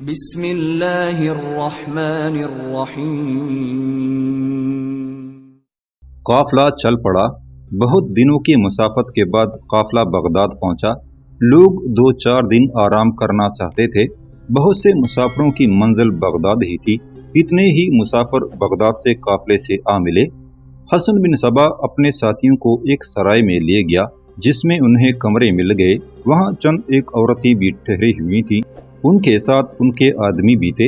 بسم اللہ الرحمن الرحیم۔ قافلہ چل پڑا۔ بہت دنوں کی مسافت کے بعد قافلہ بغداد پہنچا۔ لوگ 2-4 دن آرام کرنا چاہتے تھے۔ بہت سے مسافروں کی منزل بغداد ہی تھی۔ اتنے ہی مسافر بغداد سے قافلے سے آ ملے۔ حسن بن صبا اپنے ساتھیوں کو ایک سرائے میں لے گیا جس میں انہیں کمرے مل گئے۔ وہاں چند ایک عورتیں بھی ٹھہری ہوئی تھیں، ان کے ساتھ ان کے آدمی بھی تھے۔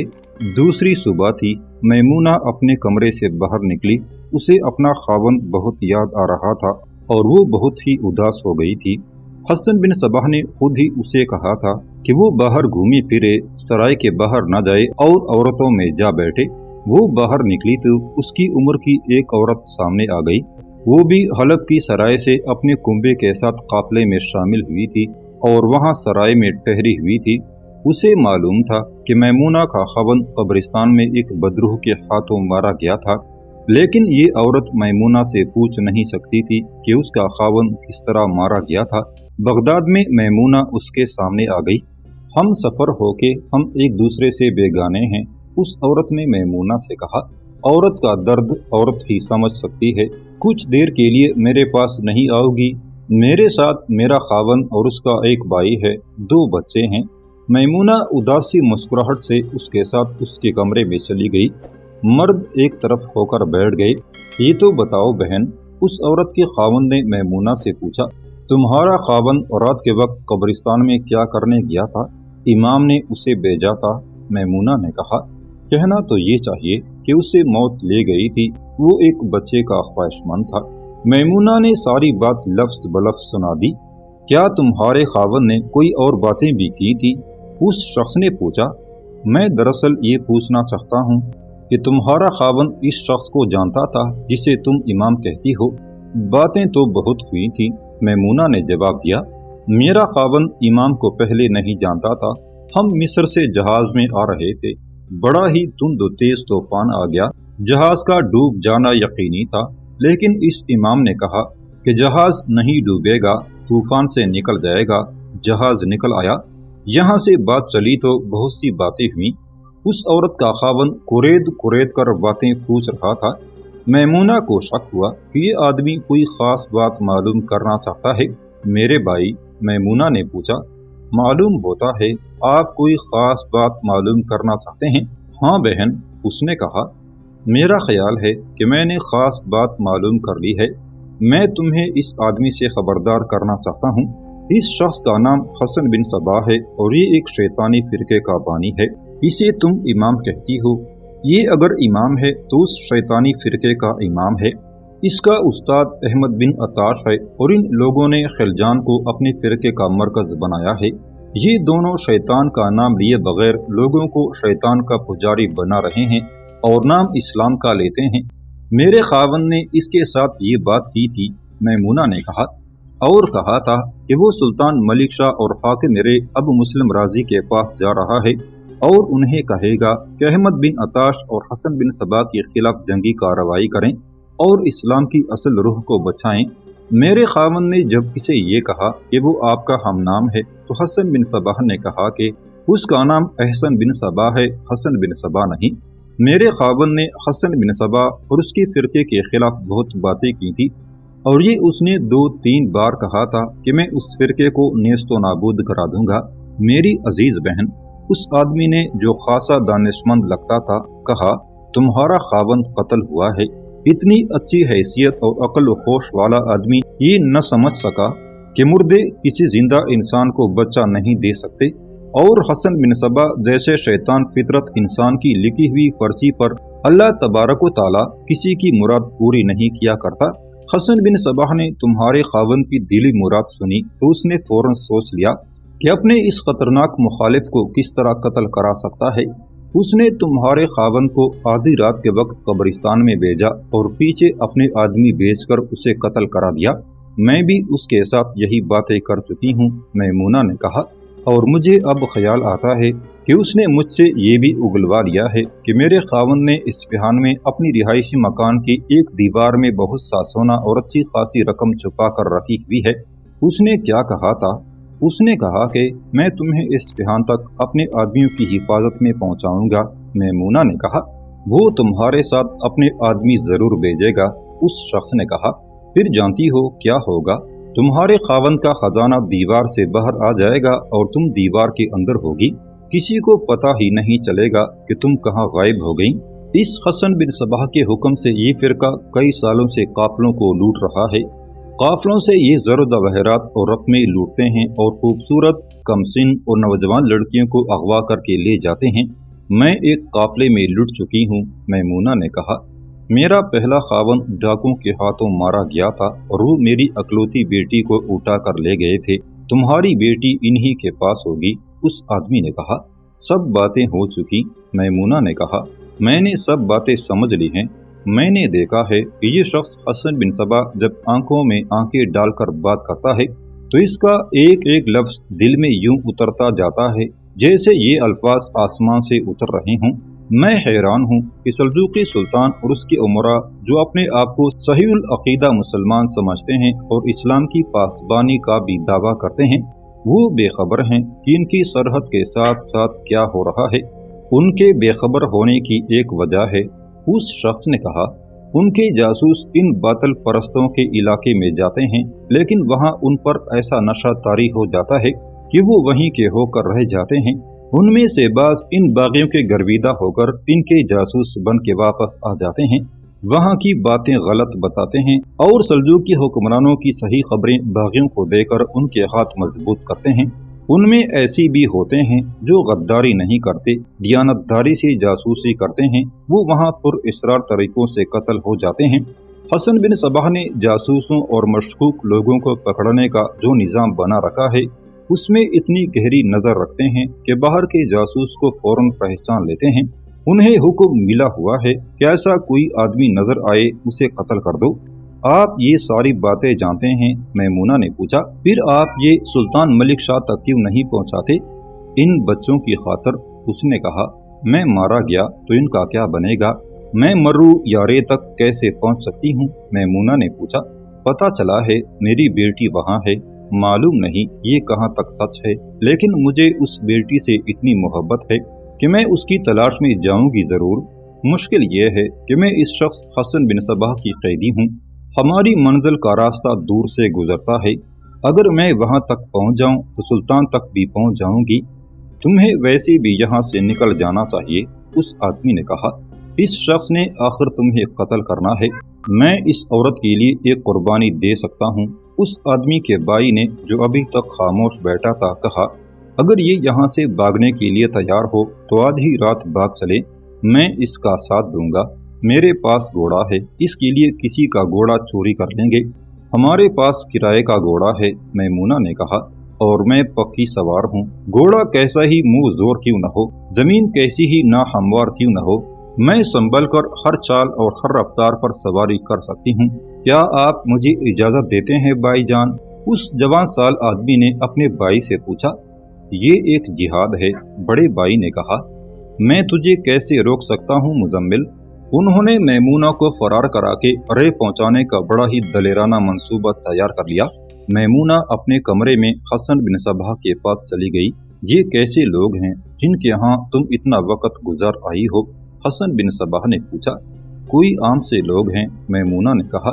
دوسری صبح تھی۔ میمونہ اپنے کمرے سے باہر نکلی۔ اسے اپنا خاوند بہت یاد آ رہا تھا اور وہ بہت ہی اداس ہو گئی تھی۔ حسن بن صبا نے خود ہی اسے کہا تھا کہ وہ باہر گھومے پھرے، سرائے کے باہر نہ جائے اور عورتوں میں جا بیٹھے۔ وہ باہر نکلی تو اس کی عمر کی ایک عورت سامنے آ گئی۔ وہ بھی حلب کی سرائے سے اپنے کنبے کے ساتھ قافلے میں شامل ہوئی تھی اور وہاں سرائے میں ٹھہری ہوئی تھی۔ اسے معلوم تھا کہ میمونہ کا خاوند قبرستان میں ایک بدروح کے ہاتھوں مارا گیا تھا، لیکن یہ عورت میمونہ سے پوچھ نہیں سکتی تھی کہ اس کا خاوند کس طرح مارا گیا تھا۔ بغداد میں میمونہ اس کے سامنے آ گئی۔ ہم سفر ہو کے ہم ایک دوسرے سے بیگانے ہیں، اس عورت نے میمونہ سے کہا۔ عورت کا درد عورت ہی سمجھ سکتی ہے۔ کچھ دیر کے لیے میرے پاس نہیں آؤ گی؟ میرے ساتھ میرا خاوند اور اس کا ایک بھائی ہے، 2 بچے ہیں۔ میمونہ اداسی مسکراہٹ سے اس کے ساتھ اس کے کمرے میں چلی گئی۔ مرد ایک طرف ہو کر بیٹھ گئے۔ یہ تو بتاؤ بہن، اس عورت کے خاوند نے میمونہ سے پوچھا، تمہارا خاوند رات کے وقت قبرستان میں کیا کرنے گیا تھا؟ امام نے اسے بھیجا تھا، میمونہ نے کہا۔ کہنا تو یہ چاہیے کہ اسے موت لے گئی تھی، وہ ایک بچے کا خواہش مند تھا۔ میمونہ نے ساری بات لفظ بلفظ سنا دی۔ کیا تمہارے خاوند نے کوئی اور باتیں بھی کی تھی؟ اس شخص نے پوچھا۔ میں دراصل یہ پوچھنا چاہتا ہوں کہ تمہارا خاوند اس شخص کو جانتا تھا جسے تم امام کہتی ہو؟ باتیں تو بہت ہوئی تھی، میمونہ نے جواب دیا۔ میرا خاوند امام کو پہلے نہیں جانتا تھا۔ ہم مصر سے جہاز میں آ رہے تھے، بڑا ہی تند و تیز طوفان آ گیا۔ جہاز کا ڈوب جانا یقینی تھا، لیکن اس امام نے کہا کہ جہاز نہیں ڈوبے گا، طوفان سے نکل جائے گا۔ جہاز نکل آیا۔ یہاں سے بات چلی تو بہت سی باتیں ہوئیں۔ اس عورت کا خاوند کورید کر باتیں پوچھ رہا تھا۔ میمونہ کو شک ہوا کہ یہ آدمی کوئی خاص بات معلوم کرنا چاہتا ہے۔ میرے بھائی، میمونہ نے پوچھا، معلوم ہوتا ہے آپ کوئی خاص بات معلوم کرنا چاہتے ہیں؟ ہاں بہن، اس نے کہا، میرا خیال ہے کہ میں نے خاص بات معلوم کر لی ہے۔ میں تمہیں اس آدمی سے خبردار کرنا چاہتا ہوں۔ اس شخص کا نام حسن بن صبا ہے اور یہ ایک شیطانی فرقے کا بانی ہے۔ اسے تم امام کہتی ہو۔ یہ اگر امام ہے تو اس شیطانی فرقے کا امام ہے۔ اس کا استاد احمد بن عطاش ہے اور ان لوگوں نے خلجان کو اپنے فرقے کا مرکز بنایا ہے۔ یہ دونوں شیطان کا نام لیے بغیر لوگوں کو شیطان کا پجاری بنا رہے ہیں اور نام اسلام کا لیتے ہیں۔ میرے خاوند نے اس کے ساتھ یہ بات کی تھی، میمونہ نے کہا، اور کہا تھا کہ وہ سلطان ملک شاہ اور حاکم رے ابو مسلم رازی کے پاس جا رہا ہے اور انہیں کہے گا کہ احمد بن عطاش اور حسن بن صبا کے خلاف جنگی کارروائی کریں اور اسلام کی اصل روح کو بچائیں۔ میرے خاوند نے جب اسے یہ کہا کہ وہ آپ کا ہم نام ہے تو حسن بن صبا نے کہا کہ اس کا نام احسن بن صبا ہے، حسن بن صبا نہیں۔ میرے خاوند نے حسن بن صبا اور اس کے فرقے کے خلاف بہت باتیں کی تھی اور یہ اس نے 2-3 بار کہا تھا کہ میں اس فرقے کو نیست و نابود کرا دوں گا۔ میری عزیز بہن، اس آدمی نے جو خاصا دانشمند لگتا تھا کہا، تمہارا خاوند قتل ہوا ہے۔ اتنی اچھی حیثیت اور عقل و ہوش والا آدمی یہ نہ سمجھ سکا کہ مردے کسی زندہ انسان کو بچہ نہیں دے سکتے، اور حسن بن صبا جیسے شیطان فطرت انسان کی لکھی ہوئی پرچی پر اللہ تبارک و تعالی کسی کی مراد پوری نہیں کیا کرتا۔ حسن بن صبا نے تمہارے خاوند کی دلی مراد سنی تو اس نے فوراً سوچ لیا کہ اپنے اس خطرناک مخالف کو کس طرح قتل کرا سکتا ہے۔ اس نے تمہارے خاوند کو آدھی رات کے وقت قبرستان میں بھیجا اور پیچھے اپنے آدمی بھیج کر اسے قتل کرا دیا۔ میں بھی اس کے ساتھ یہی باتیں کر چکی ہوں، میمونہ نے کہا، اور مجھے اب خیال آتا ہے کہ اس نے مجھ سے یہ بھی اگلوا لیا ہے کہ میرے خاوند نے اصفہان میں اپنی رہائشی مکان کی ایک دیوار میں بہت سا سونا اور اچھی خاصی رقم چھپا کر رکھی ہوئی ہے۔ اس نے کیا کہا تھا؟ اس نے کہا کہ میں تمہیں اصفہان تک اپنے آدمیوں کی حفاظت میں پہنچاؤں گا۔ میمونہ نے کہا وہ تمہارے ساتھ اپنے آدمی ضرور بھیجے گا۔ اس شخص نے کہا پھر جانتی ہو کیا ہوگا؟ تمہارے خاوند کا خزانہ دیوار سے باہر آ جائے گا اور تم دیوار کے اندر ہوگی، کسی کو پتہ ہی نہیں چلے گا کہ تم کہاں غائب ہو گئی۔ اس حسن بن صباح کے حکم سے یہ فرقہ کئی سالوں سے قافلوں کو لوٹ رہا ہے۔ قافلوں سے یہ زر و جواہرات اور رقمیں لوٹتے ہیں اور خوبصورت کم سن اور نوجوان لڑکیوں کو اغوا کر کے لے جاتے ہیں۔ میں ایک قافلے میں لٹ چکی ہوں، میمونہ نے کہا۔ میرا پہلا خاوند ڈاکوں کے ہاتھوں مارا گیا تھا اور وہ میری اکلوتی بیٹی کو اٹھا کر لے گئے تھے۔ تمہاری بیٹی انہی کے پاس ہوگی۔ اس آدمی نے کہا سب باتیں ہو چکی۔ میمونہ نے کہا میں نے سب باتیں سمجھ لی ہیں۔ میں نے دیکھا ہے کہ یہ شخص حسن بن صبا جب آنکھوں میں آنکھیں ڈال کر بات کرتا ہے تو اس کا ایک ایک لفظ دل میں یوں اترتا جاتا ہے جیسے یہ الفاظ آسمان سے اتر رہے ہوں۔ میں حیران ہوں کہ سلجوقی سلطان اور اس کے امراء جو اپنے آپ کو صحیح العقیدہ مسلمان سمجھتے ہیں اور اسلام کی پاسبانی کا بھی دعویٰ کرتے ہیں، وہ بے خبر ہیں کہ ان کی سرحد کے ساتھ ساتھ کیا ہو رہا ہے۔ ان کے بے خبر ہونے کی ایک وجہ ہے، اس شخص نے کہا ان کے جاسوس ان باطل پرستوں کے علاقے میں جاتے ہیں لیکن وہاں ان پر ایسا نشہ طاری ہو جاتا ہے کہ وہ وہیں کے ہو کر رہ جاتے ہیں۔ ان میں سے بعض ان باغیوں کے گرویدہ ہو کر ان کے جاسوس بن کے واپس آ جاتے ہیں، وہاں کی باتیں غلط بتاتے ہیں اور سلجوقی حکمرانوں کی صحیح خبریں باغیوں کو دے کر ان کے ہاتھ مضبوط کرتے ہیں۔ ان میں ایسی بھی ہوتے ہیں جو غداری نہیں کرتے، دیانتداری سے جاسوسی کرتے ہیں، وہ وہاں پر اسرار طریقوں سے قتل ہو جاتے ہیں۔ حسن بن صباح نے جاسوسوں اور مشکوک لوگوں کو پکڑنے کا جو نظام بنا رکھا ہے اس میں اتنی گہری نظر رکھتے ہیں کہ باہر کے جاسوس کو فوراً پہچان لیتے ہیں۔ انہیں حکم ملا ہوا ہے کہ ایسا کوئی آدمی نظر آئے اسے قتل کر دو۔ آپ یہ ساری باتیں جانتے ہیں؟ میمونہ نے پوچھا۔ پھر آپ یہ سلطان ملک شاہ تک کیوں نہیں پہنچاتے؟ ان بچوں کی خاطر، اس نے کہا۔ میں مارا گیا تو ان کا کیا بنے گا؟ میں مرو یارے تک کیسے پہنچ سکتی ہوں؟ میمونہ نے پوچھا۔ پتہ چلا ہے میری بیٹی وہاں ہے، معلوم نہیں یہ کہاں تک سچ ہے، لیکن مجھے اس بیٹی سے اتنی محبت ہے کہ میں اس کی تلاش میں جاؤں گی ضرور۔ مشکل یہ ہے کہ میں اس شخص حسن بن صباح کی قیدی ہوں، ہماری منزل کا راستہ دور سے گزرتا ہے، اگر میں وہاں تک پہنچ جاؤں تو سلطان تک بھی پہنچ جاؤں گی۔ تمہیں ویسے بھی یہاں سے نکل جانا چاہیے، اس آدمی نے کہا۔ اس شخص نے آخر تمہیں قتل کرنا ہے، میں اس عورت کے لیے ایک قربانی دے سکتا ہوں۔ اس آدمی کے بھائی نے جو ابھی تک خاموش بیٹھا تھا کہا اگر یہ یہاں سے بھاگنے کے لیے تیار ہو تو آدھی رات بھاگ چلے، میں اس کا ساتھ دوں گا۔ میرے پاس گھوڑا ہے، اس کے لیے کسی کا گھوڑا چوری کر لیں گے۔ ہمارے پاس کرائے کا گھوڑا ہے، میمونہ نے کہا، اور میں پکی سوار ہوں۔ گھوڑا کیسا ہی منہ زور کیوں نہ ہو، زمین کیسی ہی نہ ہموار کیوں نہ ہو، میں سنبھل کر ہر چال اور ہر رفتار پر سواری کر سکتی ہوں۔ کیا آپ مجھے اجازت دیتے ہیں بھائی جان؟ اس جوان سال آدمی نے اپنے بھائی سے پوچھا۔ یہ ایک جہاد ہے، بڑے بھائی نے کہا۔ میں تجھے کیسے روک سکتا ہوں مزمل؟ انہوں نے میمونہ کو فرار کرا کے رے پہنچانے کا بڑا ہی دلیرانہ منصوبہ تیار کر لیا۔ میمونہ اپنے کمرے میں حسن بن صباح کے پاس چلی گئی۔ یہ کیسے لوگ ہیں جن کے ہاں تم اتنا وقت گزار آئی ہو؟ حسن بن صباح نے پوچھا۔ کوئی عام سے لوگ ہیں، میمونہ نے کہا،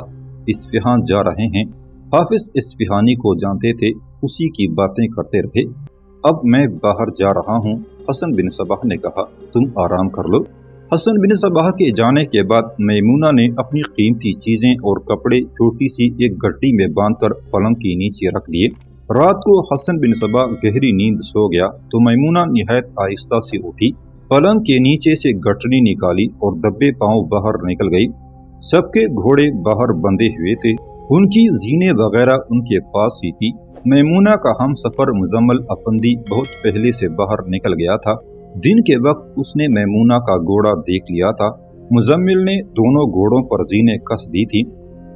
اصفہان جا رہے ہیں۔ حافظ اصفہانی کو جانتے تھے، اسی کی باتیں کرتے رہے۔ اب میں باہر جا رہا ہوں، حسن بن صباح نے کہا، تم آرام کر لو۔ حسن بن صباح کے جانے کے بعد میمونہ نے اپنی قیمتی چیزیں اور کپڑے چھوٹی سی ایک گٹی میں باندھ کر پلنگ کے نیچے رکھ دیے۔ رات کو حسن بن صباح گہری نیند سو گیا تو میمونہ نہایت آہستہ سے اٹھی، پلنگ کے نیچے سے گٹڑی نکالی اور دبے پاؤں باہر نکل گئی۔ سب کے گھوڑے باہر بندھے ہوئے تھے، ان کی زینے وغیرہ ان کے پاس ہی تھی۔ میمونہ کا ہم سفر مزمل افندی بہت پہلے سے باہر نکل گیا تھا۔ دن کے وقت اس نے میمونہ کا گھوڑا دیکھ لیا تھا۔ مزمل نے دونوں گھوڑوں پر زینے کس دی تھی۔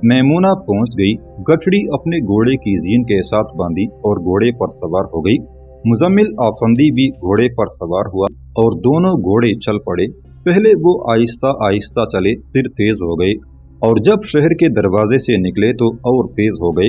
میمونہ پہنچ گئی، گٹڑی اپنے گھوڑے کی زین کے ساتھ باندھی اور گھوڑے پر سوار ہو گئی۔ مزمل آفندی بھی گھوڑے پر سوار ہوا اور دونوں گھوڑے چل پڑے۔ پہلے وہ آہستہ آہستہ چلے، پھر تیز ہو گئے، اور جب شہر کے دروازے سے نکلے تو اور تیز ہو گئے۔